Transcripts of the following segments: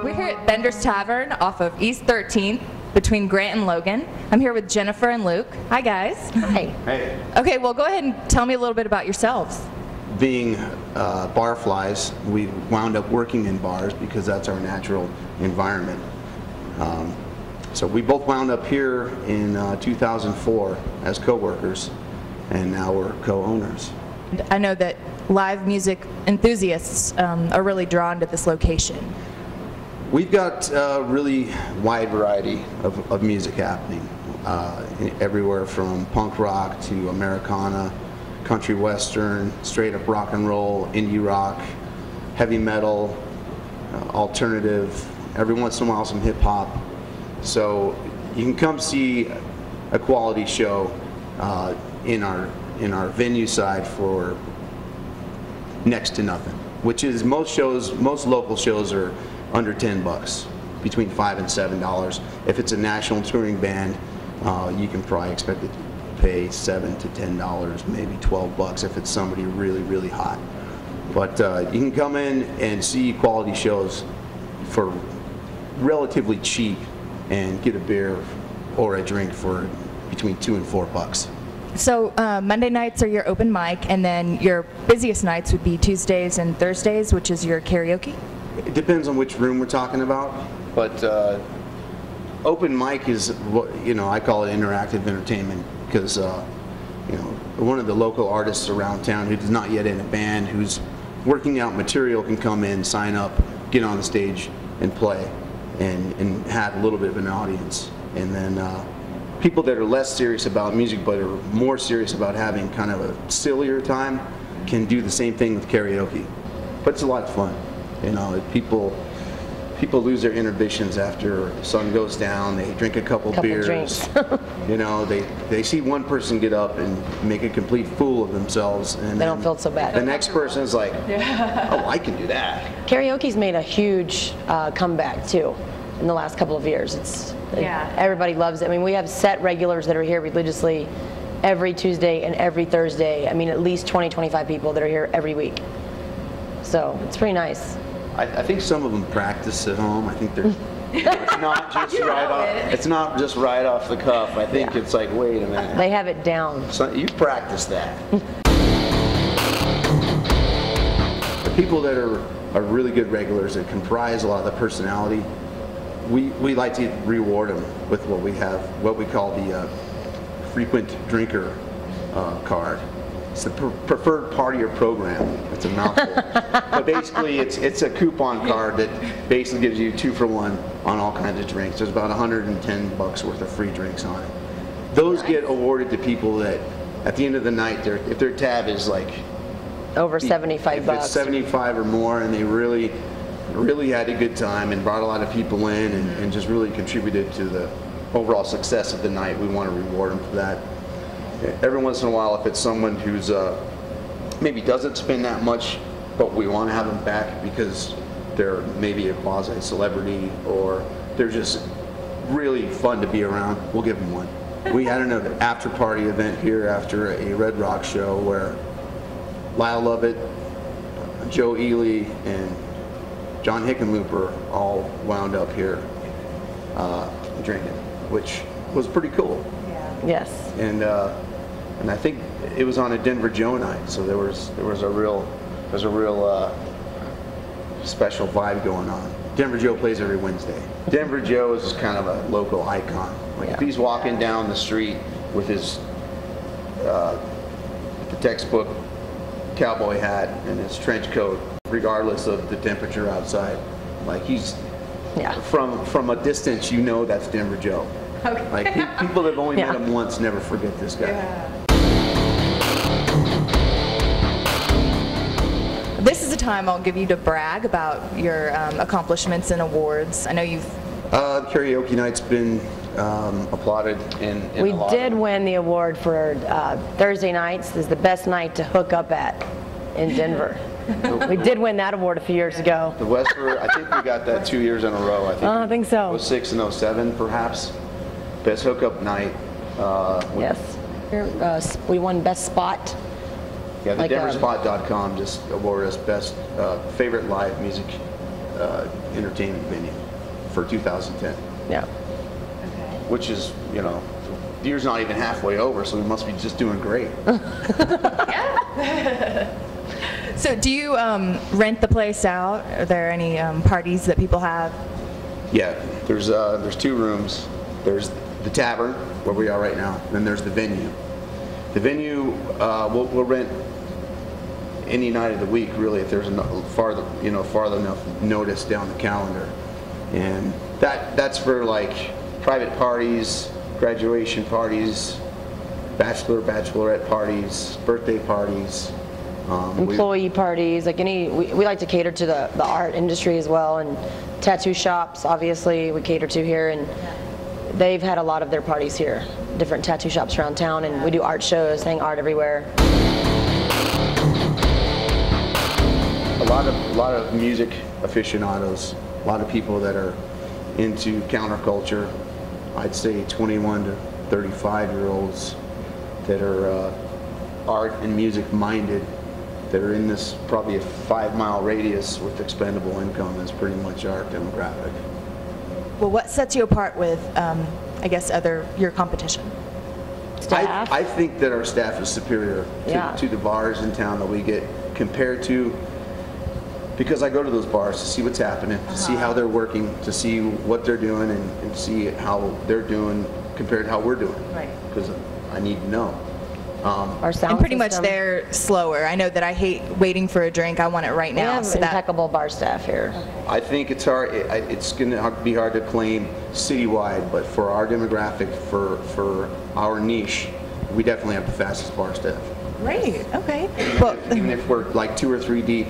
We're here at Bender's Tavern off of East 13th between Grant and Logan. I'm here with Jennifer and Luke. Hi, guys. Hi. Hey. Okay, well, go ahead and tell me a little bit about yourselves. Being barflies, we wound up working in bars because that's our natural environment. So we both wound up here in 2004 as co-workers, and now we're co-owners. I know that live music enthusiasts are really drawn to this location. We've got a really wide variety of music happening, everywhere from punk rock to Americana, country western, straight up rock and roll, indie rock, heavy metal, alternative, every once in a while some hip hop. So you can come see a quality show in our venue side for next to nothing, which is most local shows are under $10, between $5 and $7. If it's a national touring band, you can probably expect it to pay $7 to $10, maybe $12 if it's somebody really, really hot. But you can come in and see quality shows for relatively cheap and get a beer or a drink for between $2 and $4. So Monday nights are your open mic, and then your busiest nights would be Tuesdays and Thursdays, which is your karaoke? It depends on which room we're talking about, but open mic is what, I call it interactive entertainment, because one of the local artists around town who's not yet in a band, who's working out material, can come in, sign up, get on the stage and play and have a little bit of an audience. And then people that are less serious about music but are more serious about having kind of a sillier time can do the same thing with karaoke. But it's a lot of fun. People lose their inhibitions after the sun goes down. They drink a couple beers. Drinks. They see one person get up and make a complete fool of themselves, and they don't feel so bad. The next person is like, "Oh, I can do that." Karaoke's made a huge comeback too in the last couple of years. Everybody loves it. I mean, we have set regulars that are here religiously every Tuesday and every Thursday. I mean, at least 20-25 people that are here every week. So it's pretty nice. I think some of them practice at home. I think they're it's not just right off the cuff. I think it's like, wait a minute. They have it down. So you practice that. The people that are really good regulars that comprise a lot of the personality, we like to reward them with what we call the frequent drinker card. It's the preferred partier program. It's a mouthful. But basically, it's a coupon card that basically gives you 2 for 1 on all kinds of drinks. There's about $110 worth of free drinks on it. Those get awarded to people that, at the end of the night, if their tab is like over $75, if it's 75 or more, and they really had a good time and brought a lot of people in and just really contributed to the overall success of the night, we want to reward them for that. Every once in a while, if it's someone who's maybe doesn't spend that much, but we want to have them back because they're maybe a quasi-celebrity or they're just really fun to be around, we'll give them one. We had another after-party event here after a Red Rock show where Lyle Lovett, Joe Ely, and John Hickenlooper all wound up here drinking, which was pretty cool. Yes. And I think it was on a Denver Joe night, so there was a real special vibe going on. Denver Joe plays every Wednesday. Denver Joe is kind of a local icon. Like if he's walking down the street with his the textbook cowboy hat and his trench coat, regardless of the temperature outside, like he's from a distance, that's Denver Joe. Okay. Like people that have only met him once never forget this guy. Yeah. This is a time I'll give you to brag about your accomplishments and awards. I know you've... The karaoke night's been applauded in We did win the award for Thursday nights is the best night to hook up at in Denver. We did win that award a few years ago. The Westford, I think we got that 2 years in a row. I think so. 06 and 07 perhaps. Best hookup night. Yes. We won best spot. Yeah, the Like, Denverspot.com just awarded us best favorite live music entertainment venue for 2010. Yeah. Which is, you know, the year's not even halfway over, so we must be just doing great. So do you rent the place out? Are there any parties that people have? Yeah, there's 2 rooms. There's the tavern, where we are right now, and then there's the venue. The venue, we'll rent any night of the week, really, if there's farther enough notice down the calendar. And that's for like private parties, graduation parties, bachelorette parties, birthday parties. Employee parties, like we like to cater to the art industry as well, and tattoo shops, obviously, we cater to here, and they've had a lot of their parties here, different tattoo shops around town, and we do art shows, hang art everywhere. A lot of music aficionados, a lot of people that are into counterculture. I'd say 21 to 35-year-olds that are art and music minded, that are in this probably a 5-mile radius with expendable income is pretty much our demographic. Well, what sets you apart with, I guess, your competition? Staff? I think that our staff is superior to the bars in town that we get compared to, because I go to those bars to see what's happening, to see how they're working, to see what they're doing, and see how they're doing compared to how we're doing. Right. Because I need to know. Our sound And pretty much system. they're slower. I know that I hate waiting for a drink. I want it right We now. have So that, impeccable bar staff here. I think it's hard. It's going to be hard to claim citywide, but for our demographic, for our niche, we definitely have the fastest bar staff. great. Okay. Well, Even if we're like 2 or 3 deep,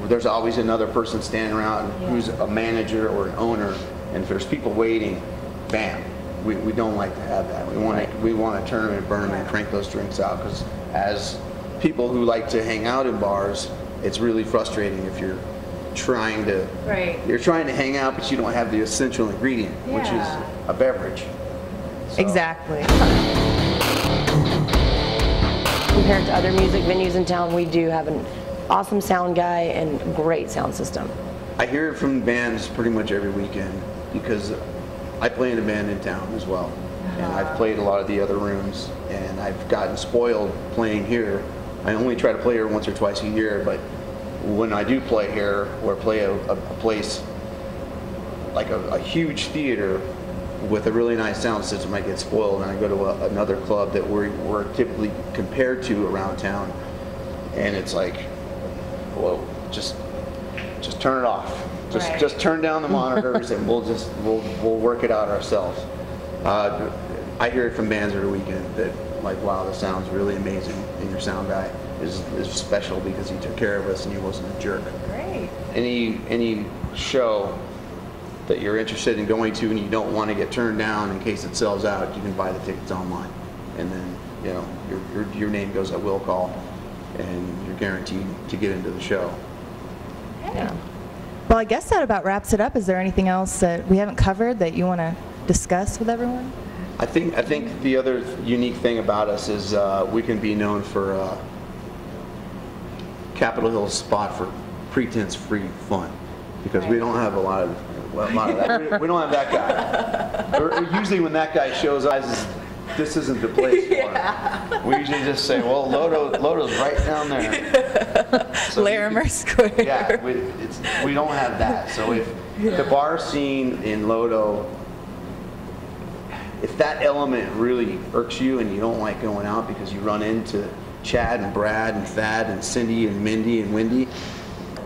there's always another person standing around who's a manager or an owner, and if there's people waiting, bam. We don't like to have that. We want to turn them and burn them and crank those drinks out, because as people who like to hang out in bars, it's really frustrating if you're trying to hang out, but you don't have the essential ingredient, which is a beverage. So, exactly. Compared to other music venues in town, we do have an awesome sound guy and great sound system. I hear it from bands pretty much every weekend, because I play in a band in town as well, and I've played a lot of the other rooms, and I've gotten spoiled playing here. I only try to play here once or twice a year, but when I do play here or play a place like a huge theater with a really nice sound system, I get spoiled, and I go to another club that we're typically compared to around town, and it's like, well, just turn it off. Just turn down the monitors, and we'll work it out ourselves. I hear it from bands every weekend that, like, wow, the sound's really amazing, and your sound guy is special because he took care of us and he wasn't a jerk. Great. Any show that you're interested in going to and you don't want to get turned down in case it sells out, you can buy the tickets online, and then your name goes at will call, and you're guaranteed to get into the show. Yeah. Well, I guess that about wraps it up. Is there anything else that we haven't covered that you want to discuss with everyone? I think the other unique thing about us is we can be known for Capitol Hill's spot for pretense-free fun, because we don't have a lot of that. We don't have that guy. Or usually when that guy shows up, this isn't the place for it. We usually just say, well, Lodo's right down there. So Larimer Square. Yeah, we don't have that. So if the bar scene in Lodo, if that element really irks you and you don't like going out because you run into Chad and Brad and Thad and Cindy and Mindy and Wendy,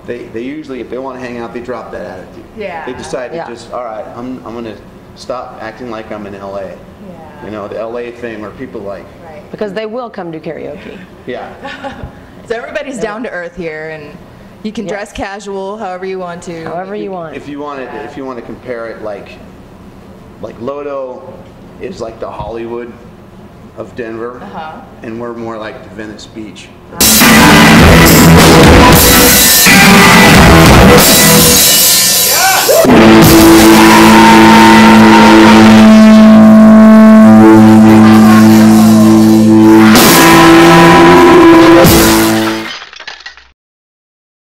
they usually, if they want to hang out, they drop that attitude. Yeah. They decide to just, all right, I'm going to stop acting like I'm in LA. Yeah. You know, the LA thing where people like. Right. Because they will come do karaoke. Yeah. So everybody's down to earth here, and you can dress casual however you want to. However you want. If you want to compare it, like Lodo is like the Hollywood of Denver, and we're more like the Venice Beach.